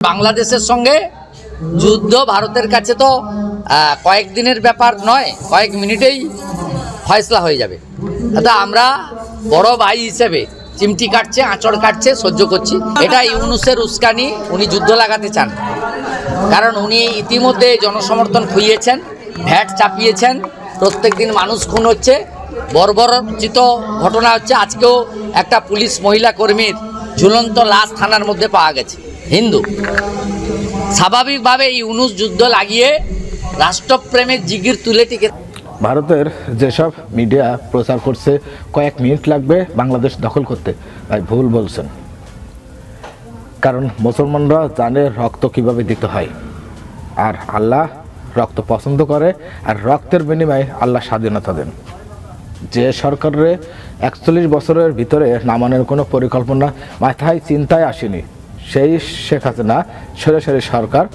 বাংলাদেশের সঙ্গে যুদ্ধ ভারতের কাছে তো কয়েকদিনের ব্যাপার নয়, কয়েক মিনিটেই ফয়সলা হয়ে যাবে। আমরা বড় ভাই হিসেবে চিমটি কাটছে, আঁচড় কাটছে, সহ্য করছি। এটা ইউনূসের উস্কানি, উনি যুদ্ধ লাগাতে চান। কারণ উনি ইতিমধ্যে জনসমর্থন খুইয়েছেন, ভ্যাট চাপিয়েছেন, প্রত্যেক দিন মানুষ খুন হচ্ছে, বর্বরচিত ঘটনা হচ্ছে। আজকেও একটা পুলিশ মহিলা কর্মীর ঝুলন্ত লাশ থানার মধ্যে পাওয়া গেছে, হিন্দু। স্বাভাবিকভাবে ইউনূস যুদ্ধ লাগিয়ে রাষ্ট্রপ্রেমের জিগির তুলে টিকে। ভারতের যেসব মিডিয়া প্রচার করছে কয়েক মিনিট লাগবে বাংলাদেশ দখল করতে, ভাই ভুল বলছেন। কারণ মুসলমানরা জানে রক্ত কিভাবে দিতে হয়, আর আল্লাহ রক্ত পছন্দ করে, আর রক্তের বিনিময়ে আল্লাহ স্বাধীনতা দেন। যে সরকারের 41 বছরের ভিতরে নামানোর কোনো পরিকল্পনা মাথায় চিন্তায় আসেনি, সেই শেখ হাসিনা সরাসরি সরকার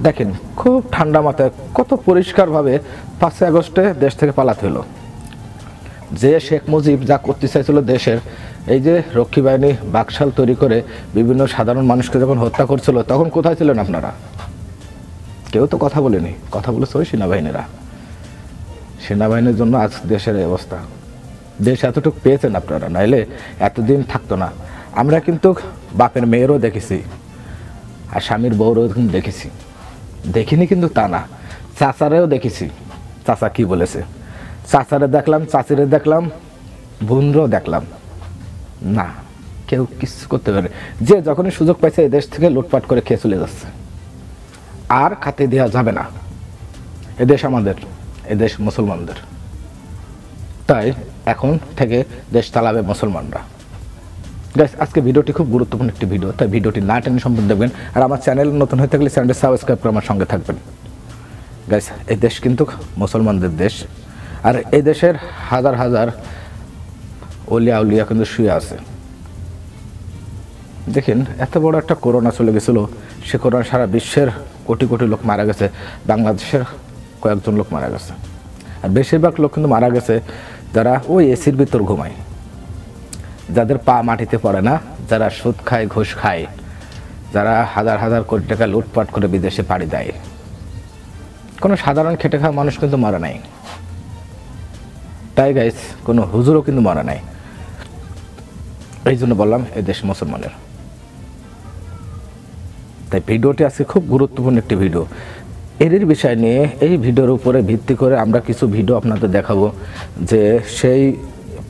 দেখেন খুব ঠান্ডা মাথায় কত পরিষ্কারভাবে 5 আগস্টে দেশ থেকে পালাতে হলো। যে শেখ মুজিব যা করতে চাইছিল দেশের, এই যে রক্ষী বাহিনী বাকশাল তৈরি করে বিভিন্ন সাধারণ মানুষকে যখন হত্যা করছিল, তখন কোথায় ছিলেন আপনারা? কেউ তো কথা বলেনি, কথা বলেছে ওই সেনাবাহিনীরা। সেনাবাহিনীর জন্য আজ দেশের এই অবস্থা। দেশ এতটুকু পেয়েছেন আপনারা, নাইলে এতদিন থাকতো না। আমরা কিন্তু বাপের মেয়েরও দেখেছি, আর স্বামীর বউরও কিন্তু দেখেছি, দেখিনি কিন্তু তা না, চাচারেও দেখেছি। চাচা কি বলেছে, চাচারে দেখলাম, চাচিরে দেখলাম, বোনরাও দেখলাম। না, কেউ কিছু করতে পারে। যে যখনই সুযোগ পাইছে এই দেশ থেকে লুটপাট করে খেয়ে চলে যাচ্ছে, আর খাতে দেওয়া যাবে না। এদেশ আমাদের, এদেশ মুসলমানদের, তাই এখন থেকে দেশ চালাবে মুসলমানরা। গাইস, আজকে ভিডিওটি খুব গুরুত্বপূর্ণ একটি ভিডিও, তাই ভিডিওটি না টেনে সম্পূর্ণ দেখবেন। আর আমার চ্যানেল নতুন হয়ে থাকলে চ্যানেলটি সাবস্ক্রাইব করে আমার সঙ্গে থাকবেন। গাইস, এই দেশ কিন্তু মুসলমানদের দেশ, আর এই দেশের হাজার হাজার ওলিয়া উলিয়া কিন্তু শুয়ে আছে। দেখেন, এত বড় একটা করোনা চলে গেছিল, সে করোনা সারা বিশ্বের কোটি কোটি লোক মারা গেছে, বাংলাদেশের কয়েকজন লোক মারা গেছে। আর বেশিরভাগ লোক কিন্তু মারা গেছে যারা ওই এসির ভিতর ঘুমায়, যাদের পা মাটিতে পড়ে না, যারা সুদ খায়, ঘুষ খায়, যারা হাজার হাজার কোটি টাকা লুটপাট করে বিদেশে পাড়ি দেয়। কোনো সাধারণ খেটে খাওয়া মানুষ কিন্তু মারা নাই। তাই গাইস, কোনো হুজুরও কিন্তু মারা নাই। এই জন্য বললাম এই দেশ মুসলমানের। তাই ভিডিওটি আজকে খুব গুরুত্বপূর্ণ একটি ভিডিও। এর বিষয় নিয়ে এই ভিডিওর উপরে ভিত্তি করে আমরা কিছু ভিডিও আপনাদের দেখাবো, যে সেই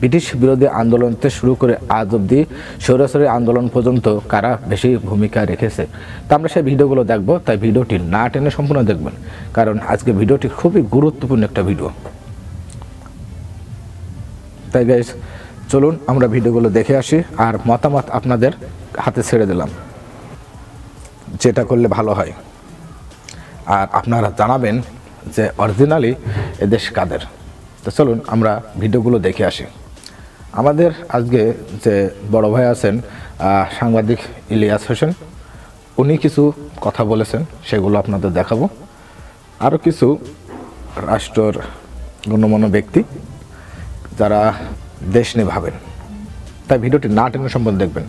ব্রিটিশ বিরোধী আন্দোলন থেকে শুরু করে আজ অবধি সরাসরি আন্দোলন পর্যন্ত কারা বেশি ভূমিকা রেখেছে। তা আমরা সেই ভিডিওগুলো দেখবো, তাই ভিডিওটি না টেনে সম্পূর্ণ দেখবেন, কারণ আজকে ভিডিওটি খুবই গুরুত্বপূর্ণ একটা ভিডিও। তাই গাইস, চলুন আমরা ভিডিওগুলো দেখে আসি, আর মতামত আপনাদের হাতে ছেড়ে দিলাম, যেটা করলে ভালো হয়। আর আপনারা জানাবেন যে অরিজিনালি এদেশ কাদের। তো চলুন আমরা ভিডিওগুলো দেখে আসি। আমাদের আজকে যে বড় ভাই আছেন সাংবাদিক ইলিয়াস হোসেন, উনি কিছু কথা বলেছেন, সেগুলো আপনাদের দেখাবো। আরও কিছু রাষ্ট্রের গণ্যমান্য ব্যক্তি যারা দেশ নিয়ে ভাবেন, তাই ভিডিওটি না টেনে সম্পূর্ণ দেখবেন।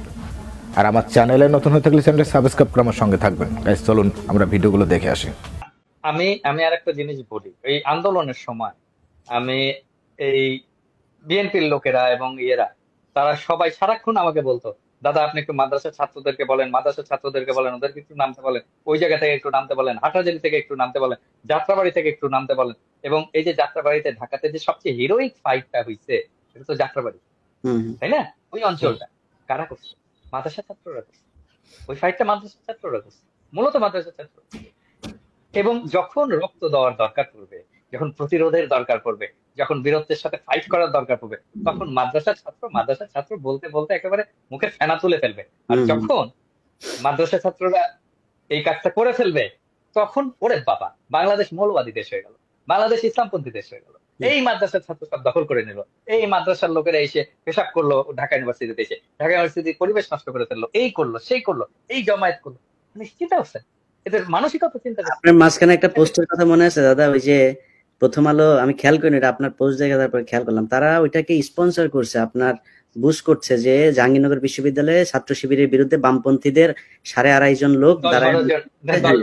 আর আমার চ্যানেলে নতুন হয়ে থাকলে চ্যানেলটি সাবস্ক্রাইব করে আমার সঙ্গে থাকবেন। গাইস, চলুন আমরা ভিডিওগুলো দেখে আসি। আমি আর একটা জিনিস বলি, এই আন্দোলনের সময় আমি এই বিএনপির লোকেরা এবং ইয়েরা, তারা সবাই সারাক্ষণ আমাকে বলতো, দাদা আপনি একটু মাদ্রাসার ছাত্রদেরকে বলেন, মাদ্রাসার ছাত্রদেরকে বলেন, ওদেরকে একটু নামতে বলেন, ওই জায়গা থেকে একটু নামতে বলেন, হাটাজারি থেকে একটু নামতে বলেন, যাত্রাবাড়ি থেকে একটু নামতে বলেন। এবং এই যে যাত্রাবাড়িতে, ঢাকাতে যে সবচেয়ে হিরোইক ফাইটটা হয়েছে, এটা তো যাত্রাবাড়ি, তাই না? ওই অঞ্চলটা কারা করছে? মাদ্রাসা ছাত্ররা করছে। ওই ফাইটটা মাদ্রাসা ছাত্ররা করছে, মূলত মাদ্রাসা ছাত্র। এবং যখন রক্ত দেওয়ার দরকার পড়বে, যখন প্রতিরোধের দরকার পড়বে, যখন বীরত্বের সাথে ফাইট করার দরকার পড়বে, তখন মাদ্রাসার ছাত্র বলতে বলতে একেবারে মুখে ফেনা তুলে ফেলবে। আর যখন মাদ্রাসা ছাত্ররা এই কাজটা করে ফেলবে, তখন ওরে বাবা, বাংলাদেশ মৌলবাদী দেশ হয়ে গেল, বাংলাদেশ ইসলামপন্থী দেশ হয়ে গেল। এই মাদ্রাসার ছাত্র সব দখল করে নিল, এই মাদ্রাসার লোকেরা এসে পেশাব করলো ঢাকা ইউনিভার্সিটিতে, এসে ঢাকা ইউনিভার্সিটির পরিবেশ নষ্ট করে ফেললো, এই করলো সেই করলো, এই জমায়েত করলো। নিশ্চিত আছে এদের মানসিকতা চিন্তা। আপনার মাঝখানে একটা পোস্টের কথা মনে আছে দাদা, ওই যে প্রথম আলো, আমি খেয়াল করিনি, এটা আপনার পোস্ট দেখে তারপরে খেয়াল করলাম, তারা ওইটাকে স্পন্সর করছে আপনার বুশ করছে যে জাহাঙ্গীরনগর বিশ্ববিদ্যালয়ে ছাত্র শিবিরের বিরুদ্ধে বামপন্থীদের 2.5 জন লোক দশ দাঁড়ায়,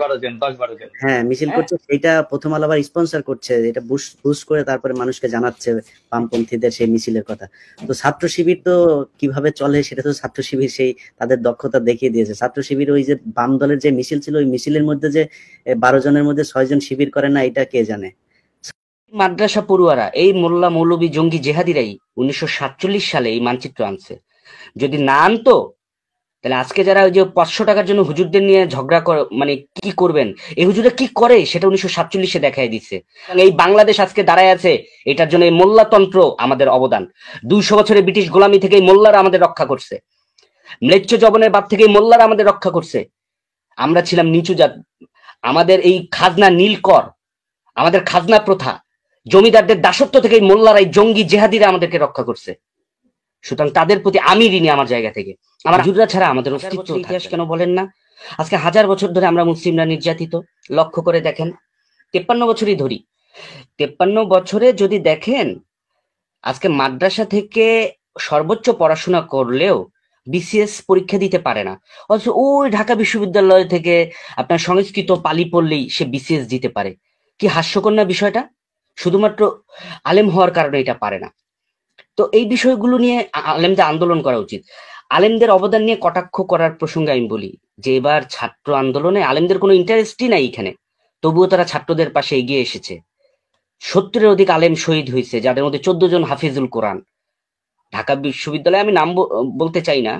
বারো জন, হ্যাঁ 10-12 জন। হ্যাঁ মিছিল হ্যাঁ করছে, সেটা প্রথম আলো আবার স্পন্সর করছে, এটা বুশ বুশ করে তারপরে মানুষকে জানাচ্ছে বামপন্থীদের সেই মিছিলের কথা। তো ছাত্র শিবির তো কিভাবে চলে সেটা তো ছাত্র শিবির সেই তাদের দক্ষতা দেখিয়ে দিয়েছে। ছাত্র শিবির ওই যে বাম দলের যে মিছিল ছিল, ওই মিছিলের মধ্যে যে 12 জনের মধ্যে 6 জন শিবির করে না, এটা কে জানে। মাদ্রাসা পড়ুয়ারা, এই মোল্লা মৌলবী জঙ্গি জেহাদিরাই 1947 সালে এই মানচিত্র আনছে। যদি না আনতো তাহলে আজকে যারা ওই যে 500 টাকার জন্য হুজুরদের নিয়ে ঝগড়া মানে কি করবেন, এই হুজুরা কি করে সেটা 1947-এ দেখাই দিচ্ছে। এই বাংলাদেশ আজকে দাঁড়ায় আছে এটার জন্য এই মোল্লাতন্ত্র আমাদের অবদান। 200 বছরের ব্রিটিশ গোলামি থেকে এই মোল্লারা আমাদের রক্ষা করছে, ম্লেচ্ছ জবনের বাপ থেকে এই মোল্লারা আমাদের রক্ষা করছে। আমরা ছিলাম নিচু জাত, আমাদের এই খাজনা নীলকর, আমাদের খাজনা প্রথা, জমিদারদের দাসত্ব থেকে এই মোল্লারা, এই জঙ্গি জেহাদিরা আমাদেরকে রক্ষা করছে। সুতরাং তাদের প্রতি আমি ঋণী আমার জায়গা থেকে। আমার হুজুররা ছাড়া আমাদের অস্তিত্ব, ইতিহাস কেন বলেন না? আজকে 1000 বছর ধরে আমরা মুসলিমরা নির্যাতিত, লক্ষ্য করে দেখেন। 53 বছরই ধরি, 53 বছরে যদি দেখেন আজকে মাদ্রাসা থেকে সর্বোচ্চ পড়াশোনা করলেও বিসিএস পরীক্ষা দিতে পারে না, অথচ ওই ঢাকা বিশ্ববিদ্যালয় থেকে আপনার সংস্কৃত পালি পড়লেই সে বিসিএস দিতে পারে। কি হাস্যকর না বিষয়টা? শুধুমাত্র আলেম হওয়ার কারণে এটা পারে না। তো এই বিষয়গুলো নিয়ে আলেমদের আন্দোলন করা উচিত। আলেমদের অবদান নিয়ে কটাক্ষ করার প্রসঙ্গে আমি বলি যে এবার ছাত্র আন্দোলনে আলেমদের কোনো ইন্টারেস্টই নাই এখানে, তবুও তারা ছাত্রদের পাশে এগিয়ে এসেছে। 70-এর অধিক আলেম শহীদ হয়েছে, যাদের মধ্যে 14 জন হাফিজুল কোরআন। ঢাকা বিশ্ববিদ্যালয়ে আমি নাম বলতে চাই না,